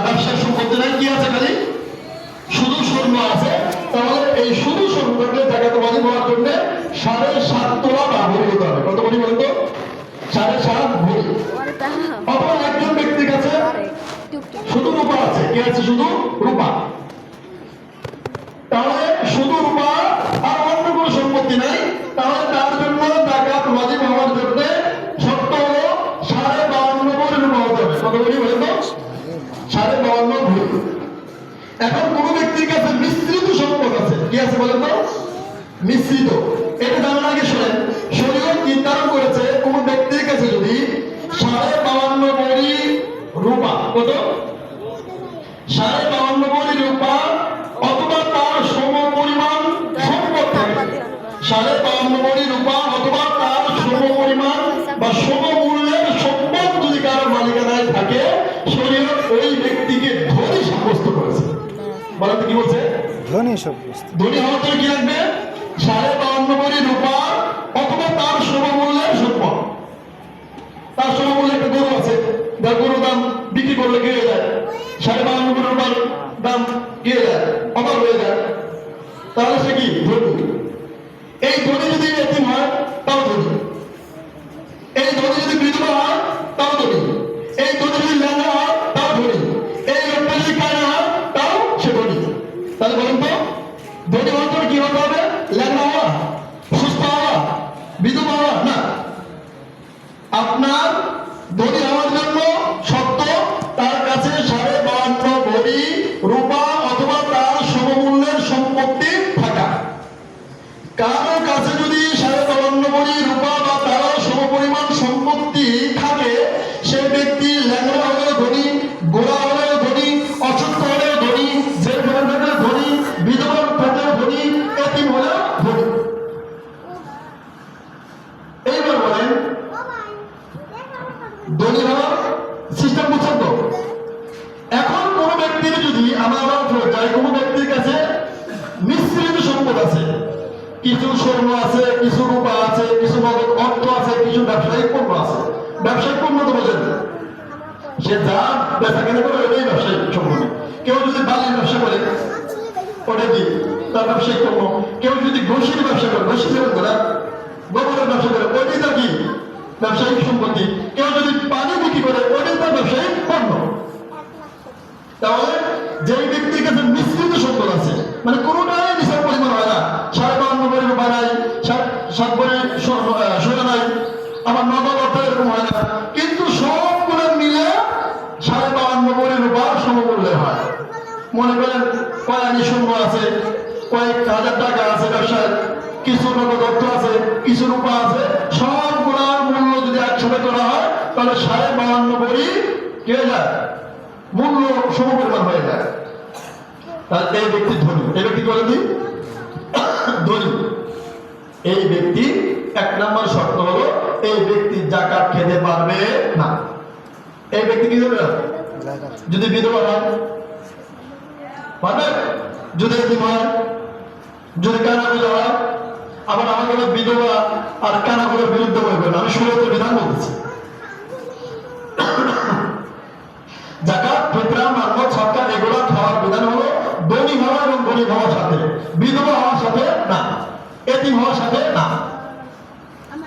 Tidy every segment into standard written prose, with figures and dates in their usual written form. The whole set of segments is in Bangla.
ব্যবসার সম্পত্তি নাই, কি আছে খালি শুধু স্বর্ণ আছে। তাহলে এই শুধু স্বর্ণকে জাকাতবাজি হওয়ার জন্য 7.5 তোলা বা ভরি হতে হবে। কত ভরি বলতো? 7.5 ভরি। অথবা একজন ব্যক্তির কাছে শুধু রূপা আছে, কি আছে? শুধু রূপা। তাহলে শুধু রূপা আর অন্য কোনো সম্পত্তি নাই, তাহলে তার জন্য জাকাত ওয়াজিব হওয়ার জন্য শর্ত হলো 52.5 ভরি রূপা হতে হবে। কত ভরি বলেন তো? 52.5 ভরি। এখন কোন ব্যক্তির কাছে মিশ্রিত সম্পদ আছে, কি আছে বলেন তো? মিশ্রিত। এটা জানার আগে শোনেন, শরীয়ত নির্ধারণ করেছে কোন ব্যক্তির কাছে যদি 52.5 ভরি রূপা, কত? 52.5 ভরি রূপা অথবা তার সমপরিমাণ সম্পদ থাকে, 52.5 ভরি রূপা অথবা তার সমপরিমাণ বা সমমূল্যের সম্পদ যদি কারো মালিকানায় থাকে, শরীয়ত ওই ব্যক্তিকে ধনী সাব্যস্ত করেছে। বলেন তো কি বলছে? ধনী সাব্যস্ত। ধনী হওয়ার জন্য কি লাগবে? 52.5 ভরি রূপা অথবা তার সমমূল্যের সম্পদ। তার সমমূল্যে একটা গরু আছে, যার গরুর দাম বিক্রি করলে কি হয়ে যায়? 52.5 ভরি রূপার দাম কি হয়ে যায়? অবাক হয়ে যায়। তাহলে সে কি ধনী? এই ধনী যদি এতিম হয় তাও ধনী, এই ধনী যদি বিধবা হয় তাও ধনী, এই ধনী যদি ল্যাংড়া হয় তাও ধনী, এই লোকটা যদি কানা হয় তাও সে ধনী। তাহলে বলুন তো ধনী হওয়ার জন্য কি হতে হবে? ল্যাংড়া হওয়া, সুস্থ হওয়া, বিধবা হওয়া না। আপনার ধনী হওয়ার জন্য শর্ত তার কাছে 52.5 ভরি রূপা অথবা তার সমমূল্যের সম্পত্তি থাকা। কারো কাছে যদি 52.5 ভরি রূপা বা তার সমপরিমাণ সম্পত্তি থাকে, সে ব্যক্তি ল্যাংড়া হলেও ধনী, গোড়া হলেও ধনী, অসুস্থ হলেও ধনী, জেল থাকলেও ধনী, বিধবা থাকলেও ধনী, এতিম হলেও ধনী। এইবার বলেন ধনী হওয়ার সিস্টেম বুঝছেন তো? এখন কোন ব্যক্তির যদি আমরা যাই, কোন ব্যক্তির কাছে মিশ্রিত সম্পদ আছে, কিছু স্বর্ণ আছে, কিছু রূপা আছে, কিছু নগদ অর্থ আছে, কিছু ব্যবসায়িক পণ্য আছে। ব্যবসায়িক পণ্য তো বোঝেন, সে যা বেচা কেনা করে ওটাই ব্যবসায়িক সম্পত্তি। কেউ যদি বালির ব্যবসা করে ওটা কি তার ব্যবসায়িক পণ্য। কেউ যদি ঘষির ব্যবসা করে, ঘষি সেবন করে, গোবরের ব্যবসা করে, ওইটাই তার কি ব্যবসায়িক সম্পত্তি। কেউ যদি পানি বিক্রি করে, ওইটাই তার ব্যবসায়িক পণ্য। তাহলে যে ব্যক্তির কাছে মিশ্রিত সম্পদ আছে, মানে কোনোটাই নিসাব পরিমাণ হয় না, 52.5 ভরি রূপা নাই, 7 ভরি সোনা নাই, আমার নগদ অর্থ এরকম হয় না, কিন্তু সবগুলো মিলে 52.5 ভরি রূপার সমমূল্যে হয়। মনে করেন কয়েক আনি শূন্য আছে, কয়েক হাজার টাকা আছে ব্যবসায়, কিছু নগদ অর্থ আছে, কিছু রূপা আছে, সবগুলোর মূল্য যদি একসাথে করা হয় তাহলে 52.5 ভরি কি হয়ে যায়? মূল্য সমপরিমাণ হয়ে যায়। তাহলে এই ব্যক্তি ধনী। এই ব্যক্তি বলে কি ধনী? এই ব্যক্তি 1 নম্বর শর্ত হলো এই ব্যক্তি যাকাত খেতে পারবে না। এই ব্যক্তি কি করবে? যদি বিধবা হয় পারবে, যদি এতিম হয়, যদি কানাগুলো হয়। আবার আমাদের বিধবা আর কানাগুলোর বিরুদ্ধে বলবেন, আমি শরীয়তের বিধান বলতেছি। যাকাত, ফিতরা, মারফত, সরকার এগুলো খাওয়ার বিধান হলো ধনী হওয়া এবং গরিব হওয়ার সাথে, বিধবা হওয়ার সাথে না, এতিম হওয়ার সাথে না।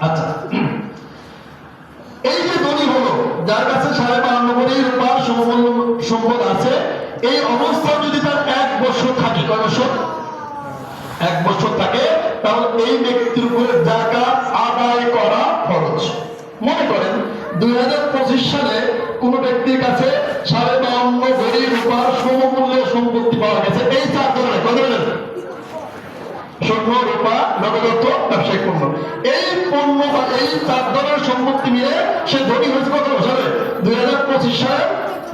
আচ্ছা, এই যে ধনী হলো, যার কাছে 52.5 ভরি রূপার সমমূল্য সম্পদ আছে, এই অবস্থা যদি তার 1 বছর থাকে, কয় বছর? 1 বছর থাকে, তাহলে এই ব্যক্তির উপরে যাকাত আদায় করা খরচ। মনে করেন 2025 সালে কোন ব্যক্তির কাছে 52.5 ভরি রূপার সমমূল্যের সম্পত্তি পাওয়া গেছে। এই 4 ধরনের, কত ধরনের? স্বর্ণ, রূপা, নগদ অর্থ, ব্যবসায়িক পণ্য। এই পণ্য বা এই 4 ধরনের সম্পত্তি মিলে সে ধনী হয়েছে কত সালে? 2025 সালে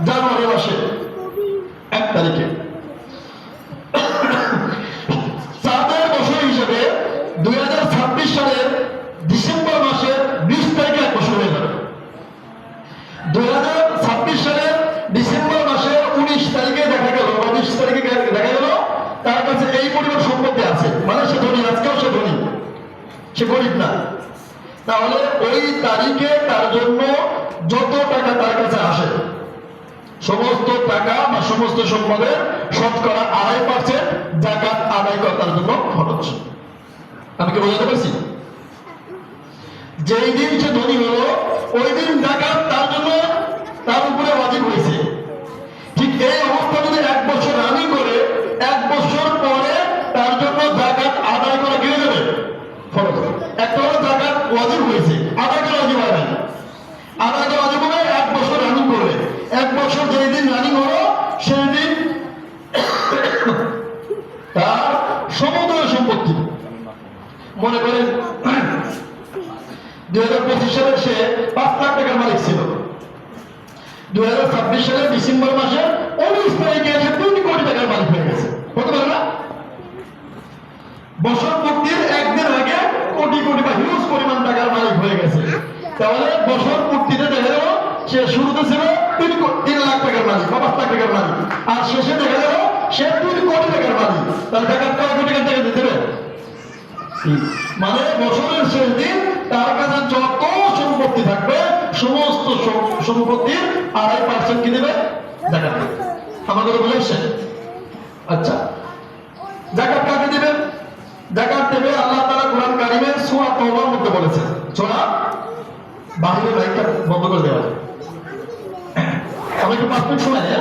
জানুয়ারি মাসে 1 তারিখে। 4 বছর হিসেবে 2026 সালের ডিসেম্বর মাসের 20 তারিখে 1 বছর হয়ে যাবে। 2026 সালের ডিসেম্বর মাসের 19 তারিখে দেখা গেল বা 20 তারিখে দেখা গেল তার কাছে এই পরিমাণ সম্পত্তি আছে, মানে সে ধনী। আজকেও সে ধনী, সে গরিব না। তাহলে ওই তারিখে তার জন্য যত টাকা তার কাছে আসে সমস্ত টাকা বা সমস্ত সম্পদের শতকরা 2.5% যাকাত আদায় করার জন্য খরচ। আমি কি বোঝাতে পারছি? যেই দিন সে ধনী হলো ওই দিন যাকাত তার জন্য তার উপরে ওয়াজিব হয়েছে। ঠিক এই অবস্থা যদি 1 বছর রানিং করে 1 বছর পরে তার জন্য যাকাত আদায় করা কি হয়ে যাবে? ফরজ। একটা হলো যাকাত ওয়াজিব হয়েছে, আদায় করা ওয়াজিব হয় না। আদায় করা ওয়াজিব হবে 1 বছর রানিং করলে। 1 বছর যেই দিন রানিং হলো সেই দিন তার সমুদয় সম্পত্তি, মনে করেন 2025 সালে সে 5 লাখ টাকার মালিক ছিল, 2026 সালের ডিসেম্বর মাসে 19 তারিখে এসে 3 কোটি টাকার মালিক হয়ে গেছে। হতে পারে না? বছর পূর্তির একদিন আগে কোটি কোটি বা হিউজ পরিমাণ টাকার মালিক হয়ে গেছে। তাহলে বছর পূর্তিতে দেখা গেল সে শুরুতে ছিল 3 লাখ টাকার মালিক বা 5 লাখ টাকার মালিক, আর শেষে দেখা গেল সে 3 কোটি টাকার মালিক। তার টাকা কয় কোটি টাকা দিতে হবে? মানে বছরের শেষ দিন তার কাছে যত সম্পত্তি থাকবে সমস্ত সম্পত্তির 2.5% কি দেবে? যাকাত দেবে। আমার কথা বুঝে আসছে? আচ্ছা, যাকাত কাকে দেবে? যাকাত দেবে আল্লাহ তাআলা কোরআন কারীমে সূরা তাওবার মধ্যে বলেছেন। সূরা বাহিরে লাইটটা বন্ধ করে দেওয়া। আমি একটু 5 মিনিট সময় নেই।